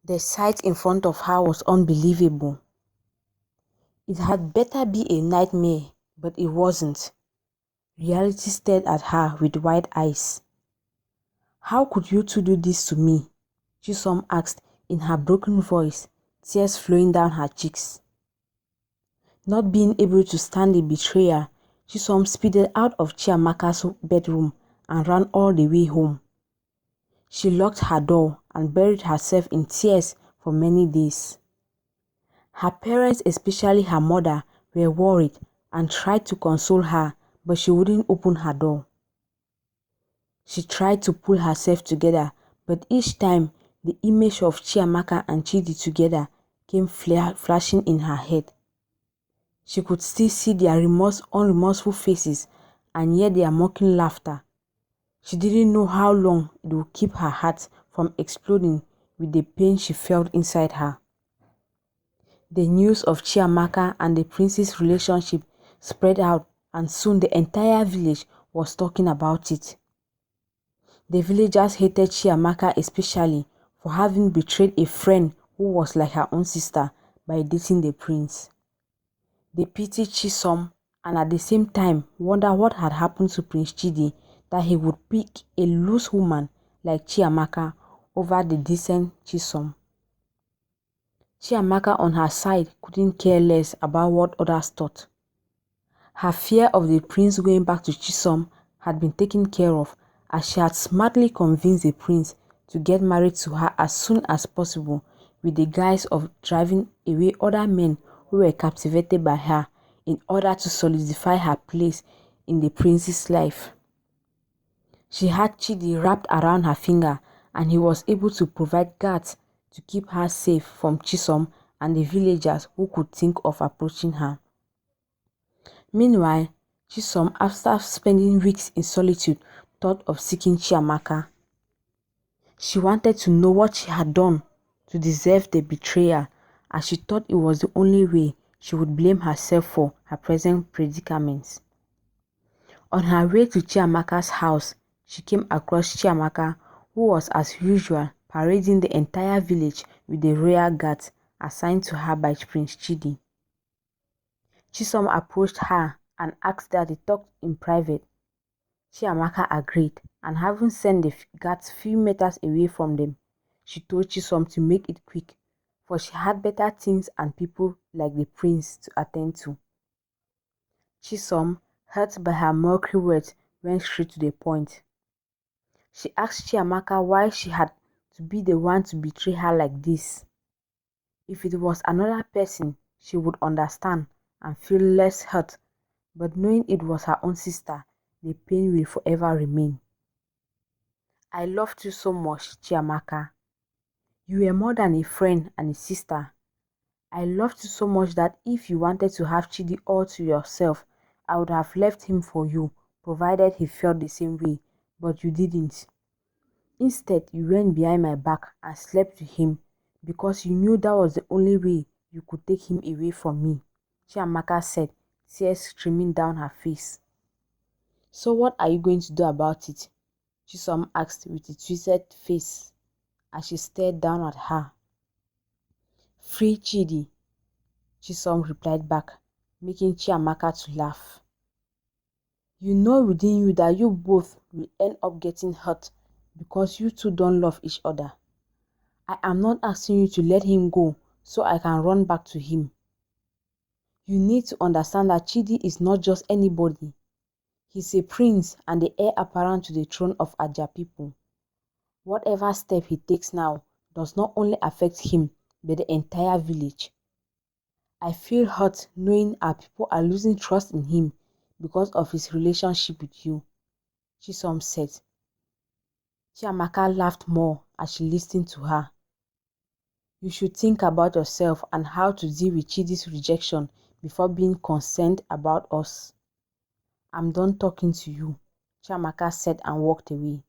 The sight in front of her was unbelievable. It had better be a nightmare, but it wasn't. Reality stared at her with wide eyes. "How could you two do this to me?" Chisom asked in her broken voice, tears flowing down her cheeks. Not being able to stand the betrayal, Chisom speeded out of Chiamaka's bedroom and ran all the way home. She locked her door and buried herself in tears for many days. Her parents, especially her mother, were worried and tried to console her, but she wouldn't open her door. She tried to pull herself together, but each time the image of Chiamaka and Chidi together came flashing in her head. She could still see their unremorseful faces and hear their mocking laughter. She didn't know how long it would keep her heart from exploding with the pain she felt inside her. The news of Chiamaka and the prince's relationship spread out, and soon the entire village was talking about it. The villagers hated Chiamaka especially for having betrayed a friend who was like her own sister by dating the prince. They pitied Chisom and at the same time wondered what had happened to Prince Chidi that he would pick a loose woman like Chiamaka over the decent Chisom. Chiamaka on her side couldn't care less about what others thought. Her fear of the prince going back to Chisom had been taken care of, as she had smartly convinced the prince to get married to her as soon as possible with the guise of driving away other men who were captivated by her in order to solidify her place in the prince's life. She had Chidi wrapped around her finger, and he was able to provide guards to keep her safe from Chisom and the villagers who could think of approaching her. Meanwhile, Chisom, after spending weeks in solitude, thought of seeking Chiamaka. She wanted to know what she had done to deserve the betrayal, as she thought it was the only way she would blame herself for her present predicament. On her way to Chiamaka's house, she came across Chiamaka, who was as usual parading the entire village with the royal guards assigned to her by Prince Chidi. Chisom approached her and asked that they talk in private. Chiamaka agreed, and having sent the guards few meters away from them, she told Chisom to make it quick, for she had better things and people like the prince to attend to. Chisom, hurt by her mockery words, went straight to the point. She asked Chiamaka why she had to be the one to betray her like this. If it was another person, she would understand and feel less hurt, but knowing it was her own sister, the pain will forever remain. "I loved you so much, Chiamaka. You were more than a friend and a sister. I loved you so much that if you wanted to have Chidi all to yourself, I would have left him for you, provided he felt the same way, but you didn't. Instead, you went behind my back and slept with him because you knew that was the only way you could take him away from me," Chiamaka said, tears streaming down her face. "So what are you going to do about it?" Chisom asked with a twisted face as she stared down at her. "Free Chidi," Chisom replied back, making Chiamaka to laugh. "You know within you that you both will end up getting hurt because you two don't love each other. I am not asking you to let him go so I can run back to him. You need to understand that Chidi is not just anybody. He's a prince and the heir apparent to the throne of Aja people. Whatever step he takes now does not only affect him, but the entire village. I feel hurt knowing our people are losing trust in him because of his relationship with you," Chisom said. Chiamaka laughed more as she listened to her. "You should think about yourself and how to deal with Chidi's rejection before being concerned about us. I'm done talking to you," Chiamaka said and walked away.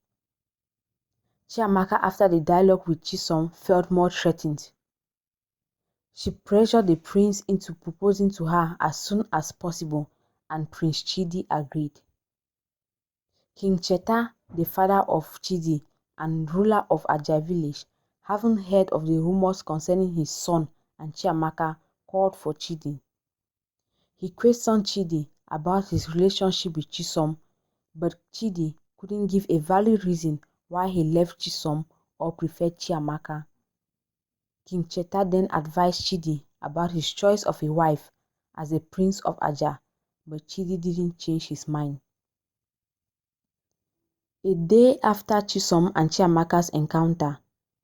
Chiamaka, after the dialogue with Chisom, felt more threatened. She pressured the prince into proposing to her as soon as possible, and Prince Chidi agreed. King Cheta, the father of Chidi and ruler of Aja village, having heard of the rumors concerning his son and Chiamaka, called for Chidi. He questioned Chidi about his relationship with Chisom, but Chidi couldn't give a valid reason why he left Chisom or preferred Chiamaka. King Cheta then advised Chidi about his choice of a wife as a prince of Aja, but Chidi didn't change his mind. A day after Chisom and Chiamaka's encounter,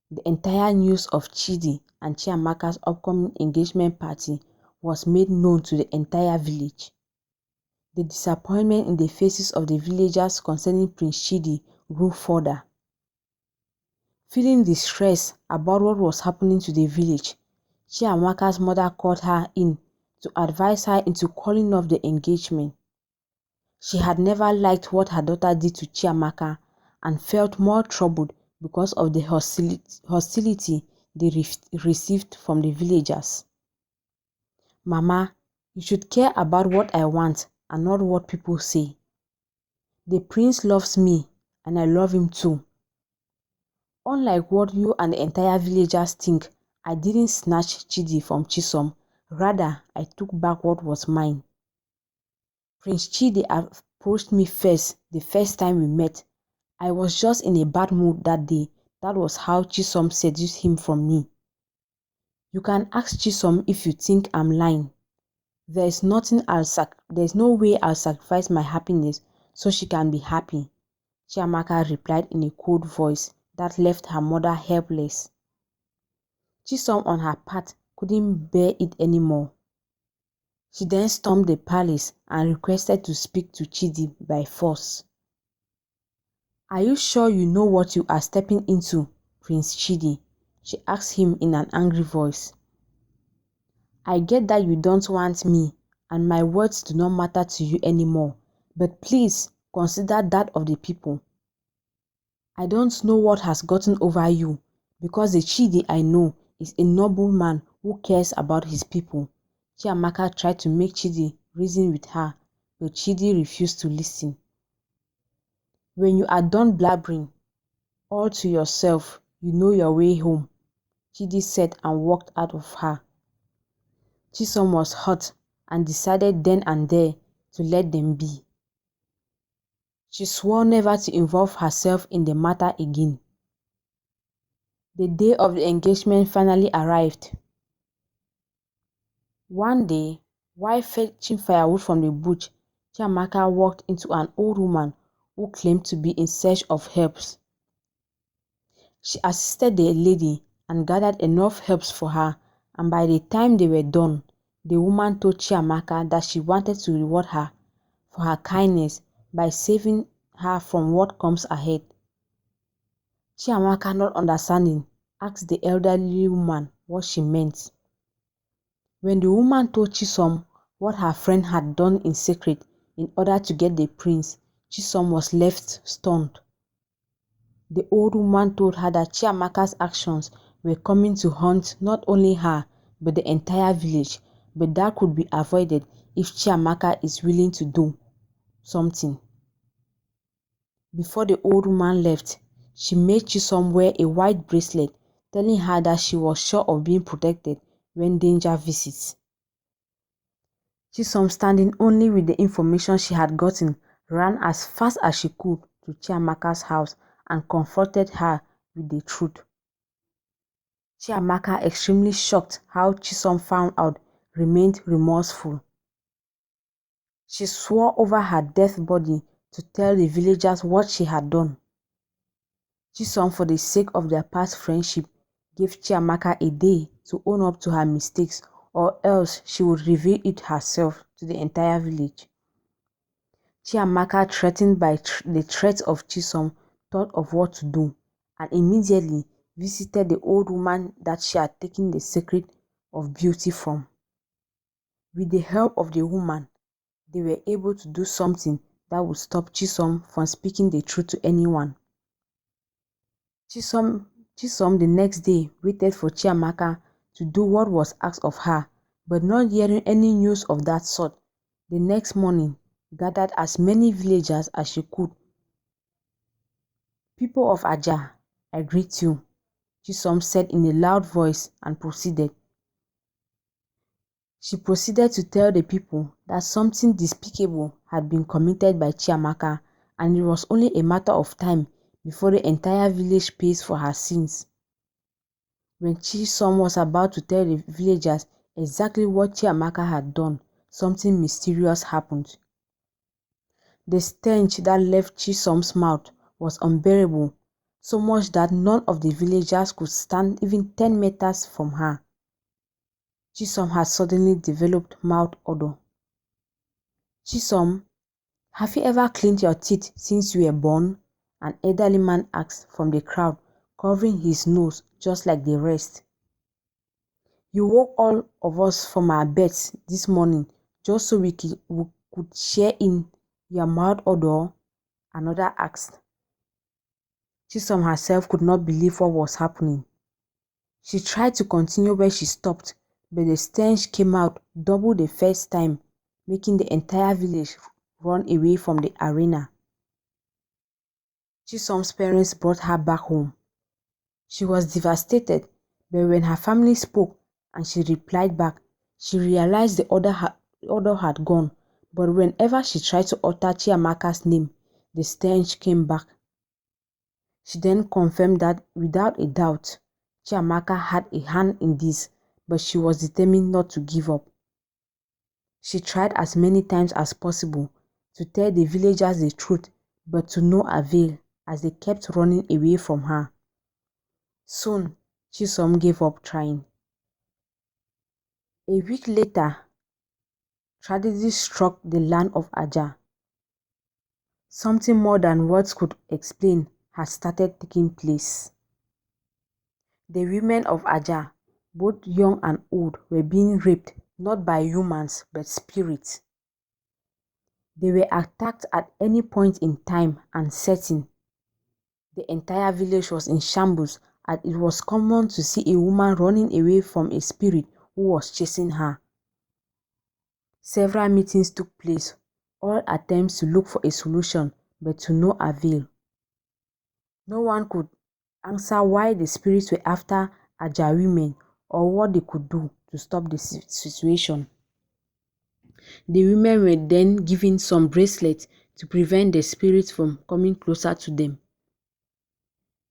the entire news of Chidi and Chiamaka's upcoming engagement party was made known to the entire village. The disappointment in the faces of the villagers concerning Prince Chidi grew further. Feeling distressed about what was happening to the village, Chiamaka's mother called her in to advise her into calling off the engagement. She had never liked what her daughter did to Chiamaka and felt more troubled because of the hostility they received from the villagers. "Mama, you should care about what I want and not what people say. The prince loves me and I love him too. Unlike what you and the entire villagers think, I didn't snatch Chidi from Chisom. Rather, I took back what was mine. Prince Chidi approached me first the first time we met. I was just in a bad mood that day. That was how Chisom seduced him from me. You can ask Chisom if you think I'm lying. There's no way I'll sacrifice my happiness so she can be happy," Chiamaka replied in a cold voice that left her mother helpless. Chisom on her part couldn't bear it anymore. She then stormed the palace and requested to speak to Chidi by force. "Are you sure you know what you are stepping into, Prince Chidi?" she asked him in an angry voice. "I get that you don't want me and my words do not matter to you anymore, but please consider that of the people. I don't know what has gotten over you, because the Chidi I know is a noble man who cares about his people." Chiamaka tried to make Chidi reason with her, but Chidi refused to listen. "When you are done blabbering all to yourself, you know your way home," Chidi said and walked out of her. Chisom was hurt and decided then and there to let them be. She swore never to involve herself in the matter again. The day of the engagement finally arrived. One day, while fetching firewood from the bush, Chiamaka walked into an old woman who claimed to be in search of herbs. She assisted the lady and gathered enough herbs for her, and by the time they were done, the woman told Chiamaka that she wanted to reward her for her kindness by saving her from what comes ahead. Chiamaka, not understanding, asked the elderly woman what she meant. When the woman told Chisom what her friend had done in secret in order to get the prince, Chisom was left stunned. The old woman told her that Chiamaka's actions were coming to haunt not only her but the entire village, but that could be avoided if Chiamaka is willing to do something. Before the old woman left, she made Chisom wear a white bracelet, telling her that she was sure of being protected when danger visits. Chisom, standing only with the information she had gotten, ran as fast as she could to Chiamaka's house and confronted her with the truth. Chiamaka, extremely shocked how Chisom found out, remained remorseful. She swore over her dead body to tell the villagers what she had done. Chisom, for the sake of their past friendship, gave Chiamaka a day to own up to her mistakes, or else she would reveal it herself to the entire village. Chiamaka, threatened by the threat of Chisom, thought of what to do and immediately visited the old woman that she had taken the secret of beauty from. With the help of the woman, they were able to do something that would stop Chisom from speaking the truth to anyone. Chisom the next day waited for Chiamaka to do what was asked of her, but not hearing any news of that sort, the next morning gathered as many villagers as she could. "People of Aja, I greet you," Chisom said in a loud voice and proceeded. She proceeded to tell the people that something despicable had been committed by Chiamaka, and it was only a matter of time before the entire village pays for her sins. When Chisom was about to tell the villagers exactly what Chiamaka had done, something mysterious happened. The stench that left Chisom's mouth was unbearable, so much that none of the villagers could stand even 10 meters from her. Chisom had suddenly developed mouth odor. Chisom, have you ever cleaned your teeth since you were born? An elderly man asked from the crowd, covering his nose just like the rest. You woke all of us from our beds this morning just so we could share in your mouth odor? Another asked. Chisom herself could not believe what was happening. She tried to continue where she stopped, but the stench came out double the first time, making the entire village run away from the arena. Chisom's parents brought her back home. She was devastated, but when her family spoke and she replied back, she realized the odor had gone, but whenever she tried to utter Chiamaka's name, the stench came back. She then confirmed that without a doubt, Chiamaka had a hand in this, but she was determined not to give up. She tried as many times as possible to tell the villagers the truth, but to no avail as they kept running away from her. Soon, Chisom gave up trying. A week later, tragedy struck the land of Aja. Something more than words could explain had started taking place. The women of Aja, both young and old, were being raped not by humans but spirits. They were attacked at any point in time and setting. The entire village was in shambles, and it was common to see a woman running away from a spirit who was chasing her. Several meetings took place, all attempts to look for a solution, but to no avail. No one could answer why the spirits were after Aja women or what they could do to stop the situation. The women were then given some bracelets to prevent the spirits from coming closer to them.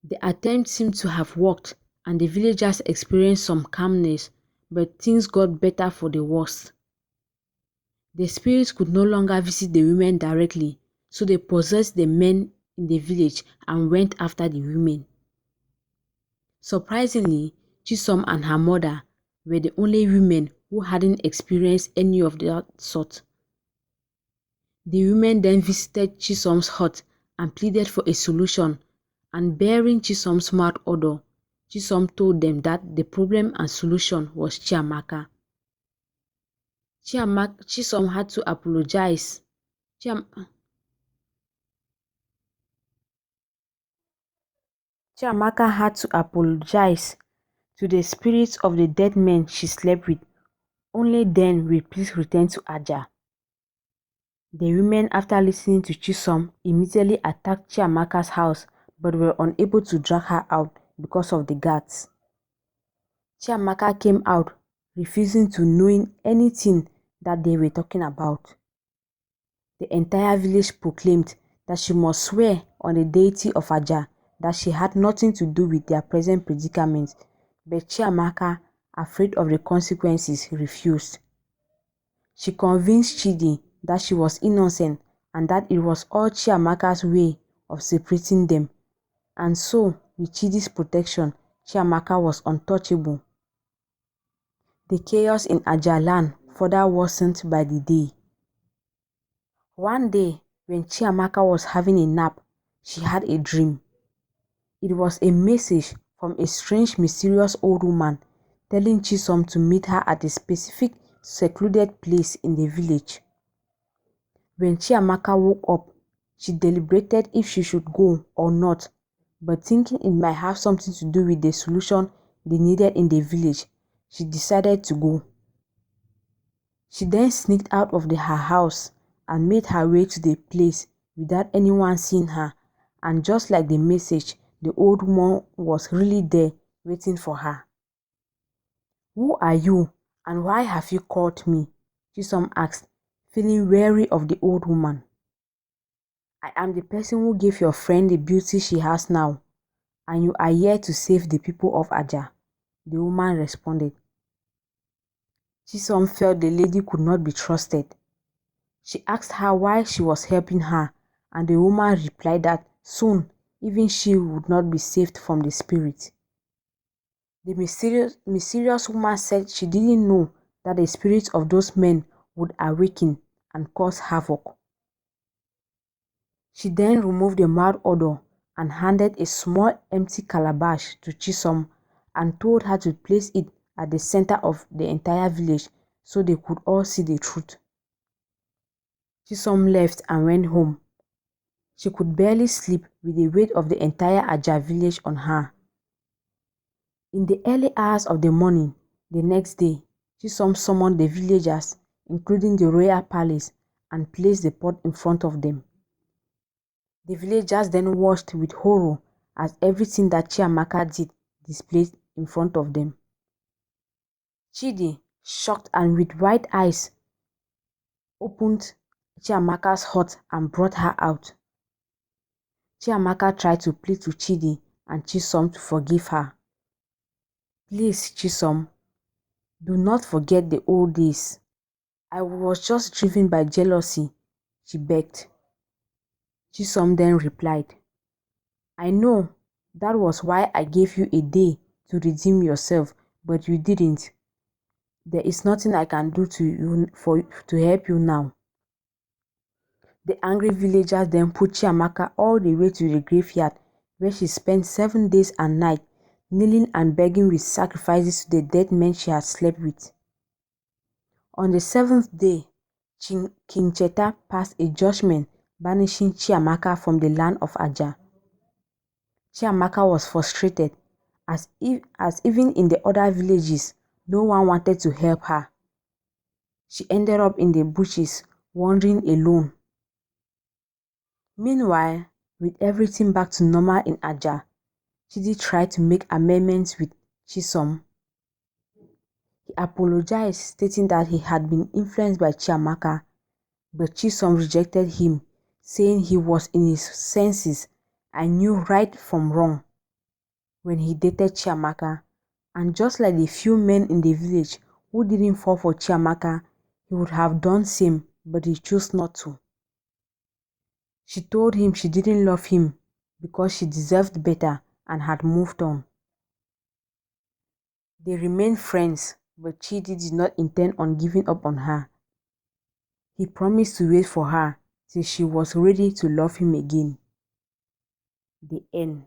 The attempt seemed to have worked, and the villagers experienced some calmness, but things got better for the worse. The spirits could no longer visit the women directly, so they possessed the men in the village and went after the women. Surprisingly, Chisom and her mother were the only women who hadn't experienced any of that sort. The women then visited Chisom's hut and pleaded for a solution, and bearing Chisom's mouth odor, Chisom told them that the problem and solution was Chiamaka. Chisom had to apologize. Chiamaka had to apologize to the spirits of the dead men she slept with. Only then will peace return to Aja. The women, after listening to Chisom, immediately attacked Chiamaka's house but were unable to drag her out because of the guards. Chiamaka came out, refusing to know anything that they were talking about. The entire village proclaimed that she must swear on the deity of Aja that she had nothing to do with their present predicament, but Chiamaka, afraid of the consequences, refused. She convinced Chidi that she was innocent and that it was all Chiamaka's way of separating them, and so, with Chidi's protection, Chiamaka was untouchable. The chaos in Ajalan further worsened by the day. One day, when Chiamaka was having a nap, she had a dream. It was a message from a strange, mysterious old woman telling Chisom to meet her at a specific secluded place in the village. When Chiamaka woke up, she deliberated if she should go or not, but thinking it might have something to do with the solution they needed in the village, she decided to go. She then sneaked out of her house and made her way to the place without anyone seeing her, and just like the message, the old woman was really there waiting for her. "Who are you, and why have you called me?" Chisom asked, feeling wary of the old woman. "I am the person who gave your friend the beauty she has now, and you are here to save the people of Aja," the woman responded. Chisom felt the lady could not be trusted. She asked her why she was helping her, and the woman replied that soon even she would not be saved from the spirit. The mysterious woman said she didn't know that the spirits of those men would awaken and cause havoc. She then removed the mouth odor and handed a small empty calabash to Chisom and told her to place it at the center of the entire village so they could all see the truth. Chisom left and went home. She could barely sleep with the weight of the entire Aja village on her. In the early hours of the morning, the next day, Chisom summoned the villagers, including the royal palace, and placed the pot in front of them. The villagers then watched with horror as everything that Chiamaka did displayed in front of them. Chidi, shocked and with wide eyes, opened Chiamaka's hut and brought her out. Chiamaka tried to plead to Chidi and Chisom to forgive her. "Please, Chisom, do not forget the old days. I was just driven by jealousy," she begged. Chisom then replied, "I know that was why I gave you a day to redeem yourself, but you didn't. There is nothing I can do to help you now." The angry villagers then put Chiamaka all the way to the graveyard, where she spent 7 days and nights kneeling and begging with sacrifices to the dead men she had slept with. On the 7th day, King Cheta passed a judgment banishing Chiamaka from the land of Aja. Chiamaka was frustrated, as even in the other villages, no one wanted to help her. She ended up in the bushes, wandering alone. Meanwhile, with everything back to normal in Aja, Chidi tried to make amendments with Chisom. He apologized, stating that he had been influenced by Chiamaka, but Chisom rejected him, saying he was in his senses and knew right from wrong when he dated Chiamaka, and just like the few men in the village who didn't fall for Chiamaka, he would have done same, but he chose not to. She told him she didn't love him because she deserved better and had moved on. They remained friends, but Chidi did not intend on giving up on her. He promised to wait for her till she was ready to love him again. The end.